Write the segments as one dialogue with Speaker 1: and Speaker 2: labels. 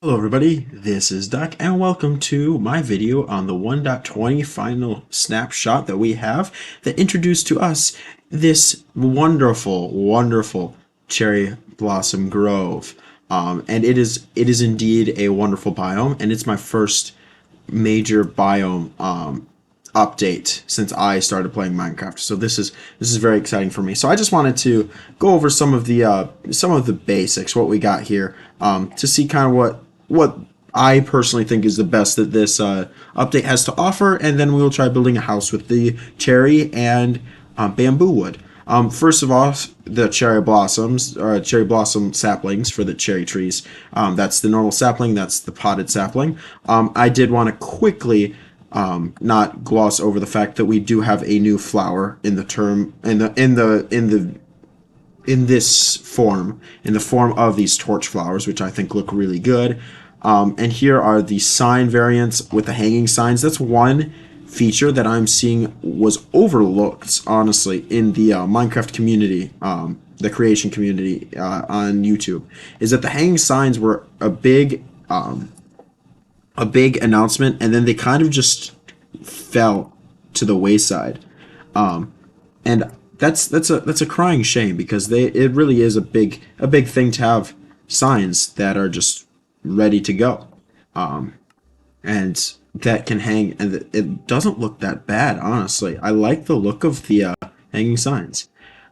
Speaker 1: Hello everybody, this is Duck and welcome to my video on the 1.20 final snapshot that we have that introduced to us this wonderful cherry blossom grove. And it is indeed a wonderful biome, and it's my first major biome update since I started playing Minecraft. So this is very exciting for me. So I just wanted to go over some of the basics, what we got here, to see kind of what I personally think is the best that this update has to offer, and then we will try building a house with the cherry and bamboo wood. First of all, the cherry blossoms, or cherry blossom saplings for the cherry trees. That's the normal sapling. That's the potted sapling. I did want to quickly not gloss over the fact that we do have a new flower in the term in this form, in the form of these torch flowers, which I think look really good. And here are the sign variants with the hanging signs. That's one feature that I'm seeing was overlooked, honestly, in the Minecraft community, the creation community on YouTube, is that the hanging signs were a big announcement, and then they kind of just fell to the wayside. And that's a crying shame, because it really is a big thing to have signs that are just ready to go, and that can hang, and it doesn't look that bad, honestly. I like the look of the hanging signs.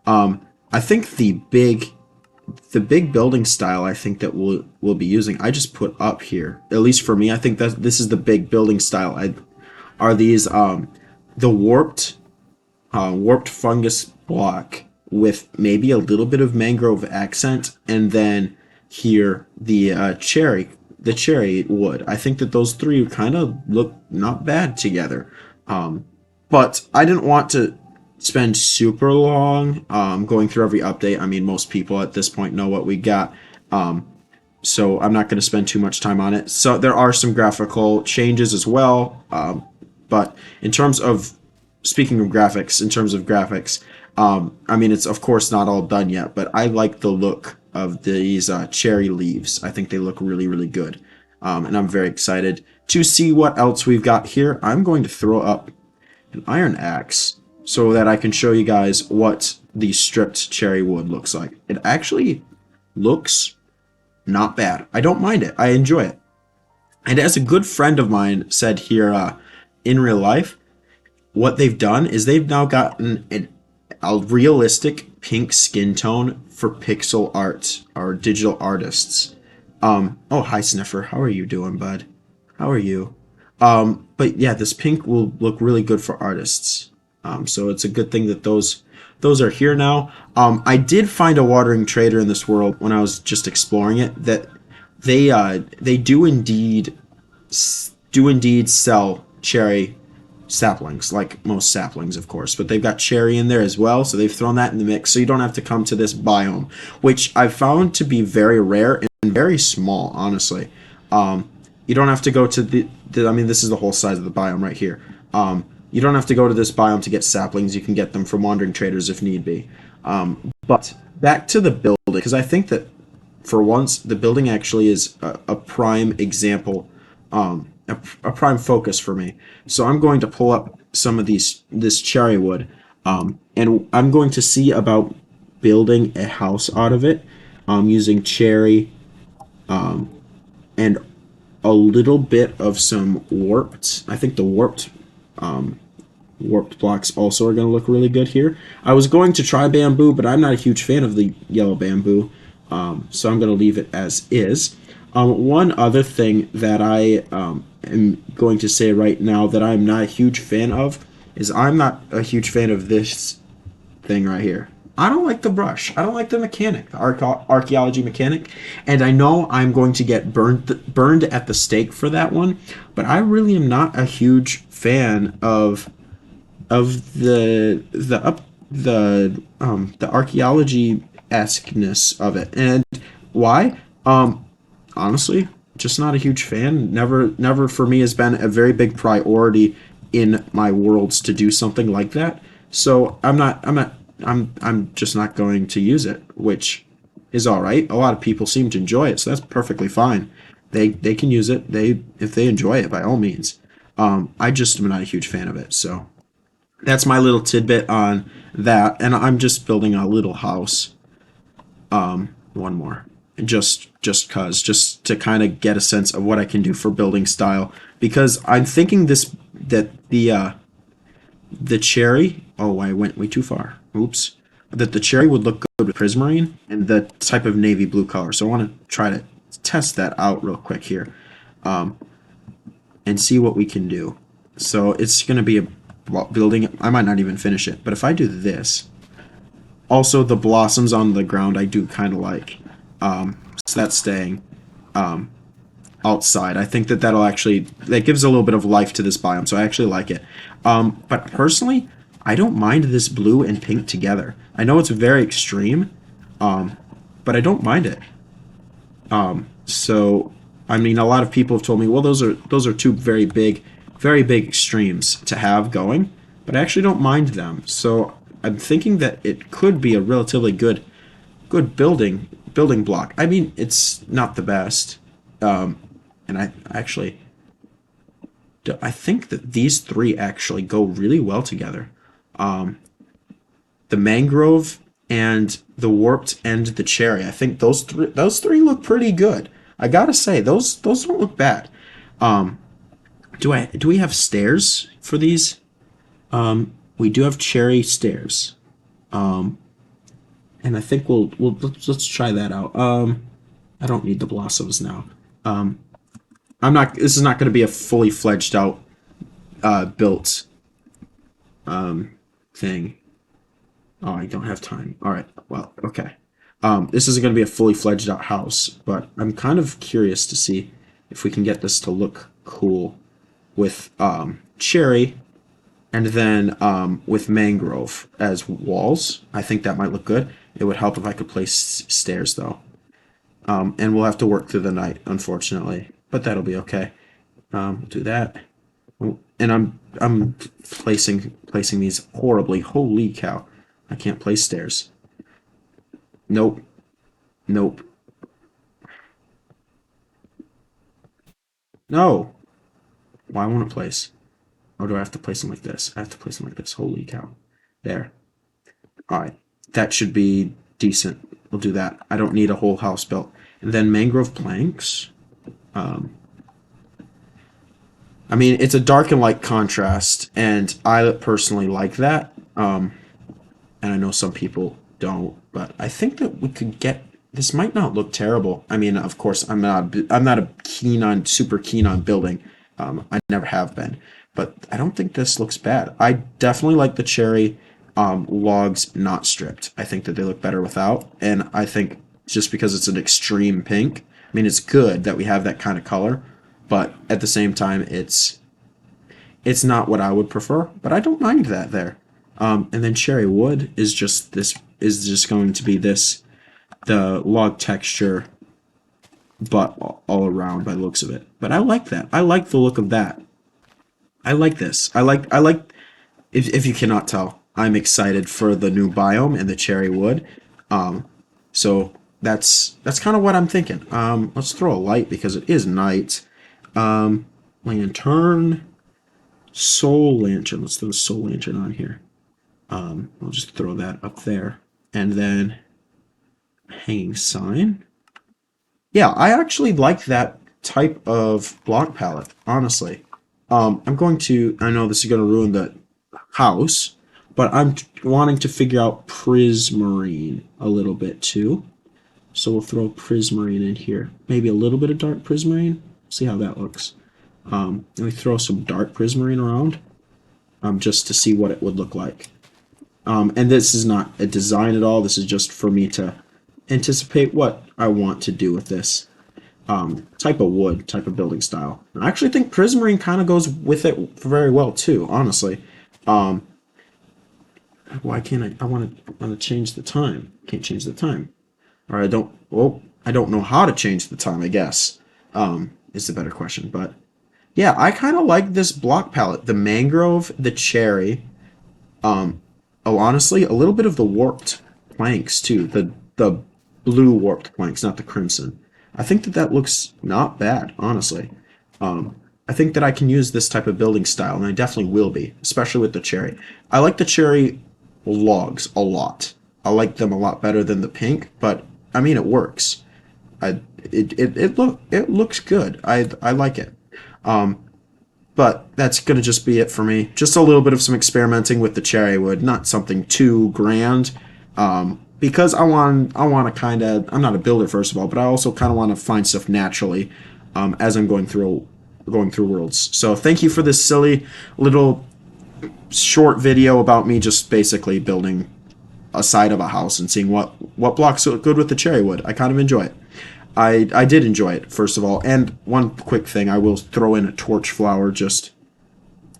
Speaker 1: I think the big building style I think that we'll be using, I just put up here, at least for me. I think that this is the big building style. Are these the warped fungus block with maybe a little bit of mangrove accent, and then here the cherry wood. I think that those three kind of look not bad together. But I didn't want to spend super long going through every update. I mean, most people at this point know what we got. So I'm not going to spend too much time on it. So there are some graphical changes as well. But in terms of, speaking of graphics, I mean, it's of course not all done yet, but I like the look of these cherry leaves. I think they look really good. And I'm very excited to see what else we've got here. I'm going to throw up an iron axe so that I can show you guys what the stripped cherry wood looks like. It actually looks not bad. I don't mind it. I enjoy it. And as a good friend of mine said here in real life, what they've done is they've now gotten a realistic pink skin tone for pixel art or digital artists. Oh, hi Sniffer. How are you doing, bud? How are you? But yeah, this pink will look really good for artists. So it's a good thing that those are here now. I did find a watering trader in this world when I was just exploring it, that they do indeed sell cherry saplings, like most saplings, of course, but they've got cherry in there as well, so they've thrown that in the mix, so you don't have to come to this biome, which I've found to be very rare and very small, honestly. You don't have to go to I mean, this is the whole size of the biome right here. You don't have to go to this biome to get saplings. You can get them from wandering traders if need be. But back to the building, because I think that for once the building actually is a prime example, a prime focus for me. So I'm going to pull up some of this cherry wood, and I'm going to see about building a house out of it, using cherry, and a little bit of some warped. I think the warped blocks also are going to look really good here. I was going to try bamboo, but I'm not a huge fan of the yellow bamboo, so I'm going to leave it as is. One other thing that I am going to say right now that I'm not a huge fan of is I'm not a huge fan of this thing right here. I don't like the brush. I don't like the mechanic, the archaeology mechanic, and I know I'm going to get burned at the stake for that one, but I really am not a huge fan of the archaeology-esqueness of it. And why? Honestly, just not a huge fan. Never for me has been a very big priority in my worlds to do something like that. So I'm just not going to use it, which is all right. A lot of people seem to enjoy it, so that's perfectly fine. They can use it. They if they enjoy it by all means. I just am not a huge fan of it. So that's my little tidbit on that. And I'm just building a little house. One more. Just to kind of get a sense of what I can do for building style because I'm thinking this that the cherry. Oh, I went way too far. Oops. That the cherry would look good with prismarine and the type of navy blue color. So I want to try to test that out real quick here, and see what we can do. So it's going to be a building. I might not even finish it, but if I do this, also the blossoms on the ground I do kind of like. So that's staying outside. I think that that gives a little bit of life to this biome, so I actually like it. But personally, I don't mind this blue and pink together. I know it's very extreme, but I don't mind it. So I mean, a lot of people have told me, well, those are two very big extremes to have going, but I actually don't mind them. So I'm thinking that it could be a relatively good building block. I mean, it's not the best, and I think that these three actually go really well together. The mangrove and the warped and the cherry. I think those three look pretty good. I gotta say those don't look bad. Um, do we have stairs for these? We do have cherry stairs. Um, and I think let's try that out. I don't need the blossoms now. Um, I'm not. This is not going to be a fully fledged out built thing. Oh, I don't have time. All right. Well, okay. This isn't going to be a fully fledged out house, but I'm kind of curious to see if we can get this to look cool with cherry and then with mangrove as walls. I think that might look good. It would help if I could place stairs though. And we'll have to work through the night, unfortunately, but that'll be okay. We'll do that. And I'm placing these horribly. Holy cow! I can't place stairs. Nope. Nope. No. Why won't it place? Or do I have to place them like this? I have to place them like this. Holy cow! There. All right. That should be decent. We'll do that. I don't need a whole house built. And then mangrove planks. Um, I mean, it's a dark and light contrast, and I personally like that. And I know some people don't, but I think that we could get this might not look terrible. I mean, of course, I'm not a super keen on building. I never have been, but I don't think this looks bad. I definitely like the cherry logs not stripped. I think that they look better without, and I think just because it's an extreme pink, I mean, it's good that we have that kind of color, but at the same time, it's not what I would prefer, but I don't mind that there. And then cherry wood is just going to be the log texture, but all around by the looks of it. But I like that. I like the look of that. I like this. I like if you cannot tell, I'm excited for the new biome and the cherry wood. So that's kind of what I'm thinking. Let's throw a light because it is night. Lantern, soul lantern. Let's throw a soul lantern on here. I'll just throw that up there. And then hanging sign. Yeah, I actually like that type of block palette, honestly. I know this is going to ruin the house, but I'm wanting to figure out prismarine a little bit too. So we'll throw prismarine in here. Maybe a little bit of dark prismarine. See how that looks. And we throw some dark prismarine around just to see what it would look like. And this is not a design at all. This is just for me to anticipate what I want to do with this type of wood, type of building style. I actually think prismarine kind of goes with it very well too, honestly. Why can't I? I want to change the time. Can't change the time. Or I don't. Well, I don't know how to change the time. I guess is the better question. But yeah, I kind of like this block palette. The mangrove, the cherry. Oh, honestly, a little bit of the warped planks too. The blue warped planks, not the crimson. I think that that looks not bad, honestly. I think that I can use this type of building style, and I definitely will be, especially with the cherry. I like the cherry logs a lot. I like them a lot better than the pink, but I mean it works. It looks good. I like it. But that's gonna just be it for me. Just a little bit of some experimenting with the cherry wood, not something too grand. Because I want to kind of, I'm not a builder first of all, but I also kind of want to find stuff naturally as I'm going through worlds. So thank you for this silly little short video about me just basically building a side of a house and seeing what blocks look good with the cherry wood. I kind of enjoy it. I did enjoy it, first of all. And one quick thing, I will throw in a torch flower just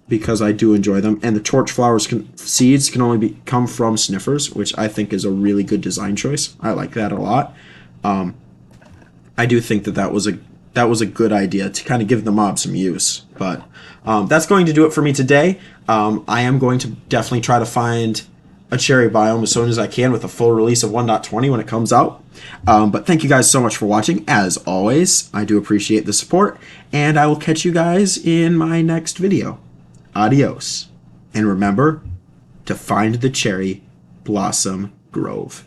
Speaker 1: because I do enjoy them. And the torch flowers seeds can only come from sniffers, which I think is a really good design choice. I like that a lot. I do think that that was a good idea to kind of give the mob some use. But that's going to do it for me today. I am going to definitely try to find a cherry biome as soon as I can with a full release of 1.20 when it comes out. But thank you guys so much for watching. As always, I do appreciate the support, and I will catch you guys in my next video. Adios. And remember to find the cherry blossom grove.